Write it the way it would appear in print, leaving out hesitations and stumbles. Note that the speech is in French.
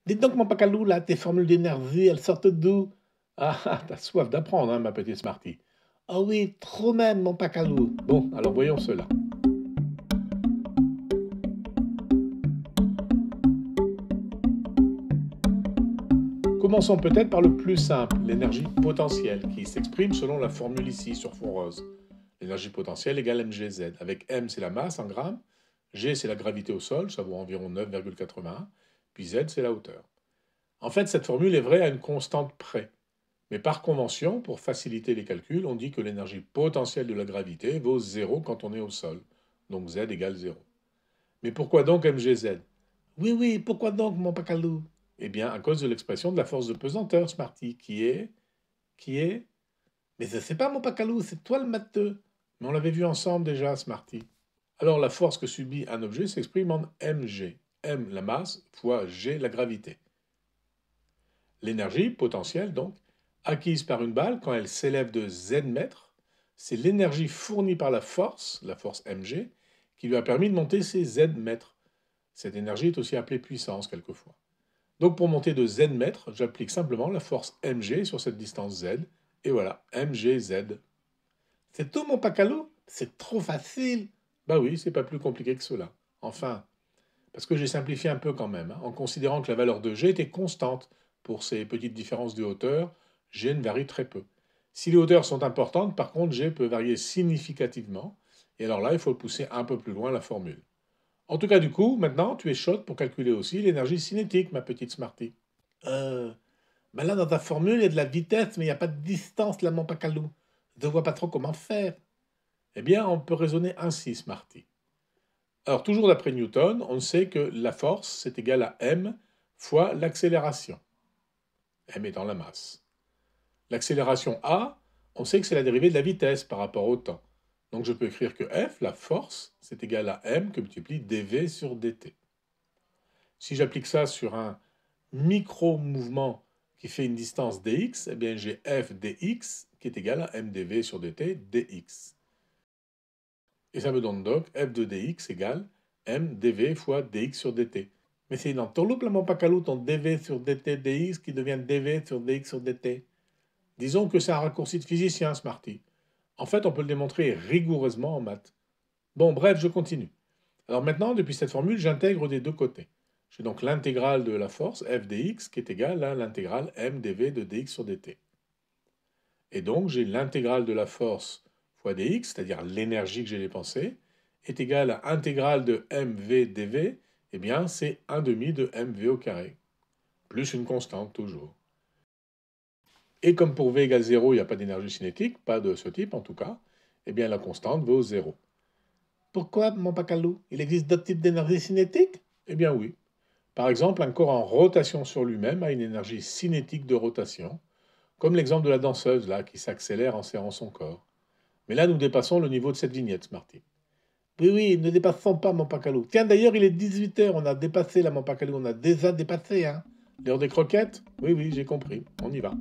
Dites donc, mon Pacalou, là, tes formules d'énergie, elles sortent d'où? Ah, t'as soif d'apprendre, hein, ma petite Smarty. Ah oui, trop même, mon Pacalou. Bon, alors voyons cela. Commençons peut-être par le plus simple, l'énergie potentielle, qui s'exprime selon la formule ici sur fond rose. L'énergie potentielle égale mgz, avec m c'est la masse en grammes, g c'est la gravité au sol, ça vaut environ 9,81, puis z c'est la hauteur. En fait, cette formule est vraie à une constante près. Mais par convention, pour faciliter les calculs, on dit que l'énergie potentielle de la gravité vaut 0 quand on est au sol. Donc z égale 0. Mais pourquoi donc mgz? Oui, oui, pourquoi donc, mon Pacalou? Eh bien, à cause de l'expression de la force de pesanteur, Smarty, qui est... Mais je sais pas, mon Pacalou, c'est toi le matheux. Mais on l'avait vu ensemble déjà, Smarty. Alors, la force que subit un objet s'exprime en mg. M, la masse, fois g, la gravité. L'énergie potentielle, donc, acquise par une balle quand elle s'élève de z mètres, c'est l'énergie fournie par la force mg, qui lui a permis de monter ces z mètres. Cette énergie est aussi appelée puissance quelquefois. Donc pour monter de z mètres, j'applique simplement la force mg sur cette distance z, et voilà, mgz. C'est tout mon Pacalou? C'est trop facile. Bah oui, c'est pas plus compliqué que cela. Enfin, parce que j'ai simplifié un peu quand même, hein, en considérant que la valeur de g était constante. Pour ces petites différences de hauteur, g ne varie très peu. Si les hauteurs sont importantes, par contre, g peut varier significativement, et alors là, il faut pousser un peu plus loin la formule. En tout cas, du coup, maintenant, tu es chaude pour calculer aussi l'énergie cinétique, ma petite Smarty. Euh, ben là, dans ta formule, il y a de la vitesse, mais il n'y a pas de distance, là, mon Pacalou. Je ne vois pas trop comment faire. Eh bien, on peut raisonner ainsi, Smarty. Alors, toujours d'après Newton, on sait que la force, c'est égal à m fois l'accélération. M étant la masse. L'accélération a, on sait que c'est la dérivée de la vitesse par rapport au temps. Donc, je peux écrire que F, la force, c'est égal à m que multiplie dv sur dt. Si j'applique ça sur un micro-mouvement qui fait une distance dx, eh bien j'ai f dx qui est égal à mdv sur dt dx. Et ça me donne donc f de dx égale mdv fois dx sur dt. Mais c'est une entourloupe là mon Pacalou, ton dv sur dt dx qui devient dv sur dx sur dt. Disons que c'est un raccourci de physicien, Smarty. En fait, on peut le démontrer rigoureusement en maths. Bon, bref, je continue. Alors maintenant, depuis cette formule, j'intègre des deux côtés. J'ai donc l'intégrale de la force, f dx, qui est égale à l'intégrale m dv de dx sur dt. Et donc, j'ai l'intégrale de la force fois dx, c'est-à-dire l'énergie que j'ai dépensée, est égale à intégrale de mv dv, eh bien, c'est 1 demi de mv au carré, plus une constante toujours. Et comme pour v égale 0, il n'y a pas d'énergie cinétique, pas de ce type en tout cas, eh bien, la constante vaut 0. Pourquoi, mon Pacalou? Il existe d'autres types d'énergie cinétique? Eh bien oui. Par exemple, un corps en rotation sur lui-même a une énergie cinétique de rotation, comme l'exemple de la danseuse là qui s'accélère en serrant son corps. Mais là, nous dépassons le niveau de cette vignette, Smarty. Oui, oui, ne dépassons pas, mon Pacalou. Tiens, d'ailleurs, il est 18 h, on a dépassé là, mon Pacalou, on a déjà dépassé, hein. L'heure des croquettes? Oui, oui, j'ai compris, on y va.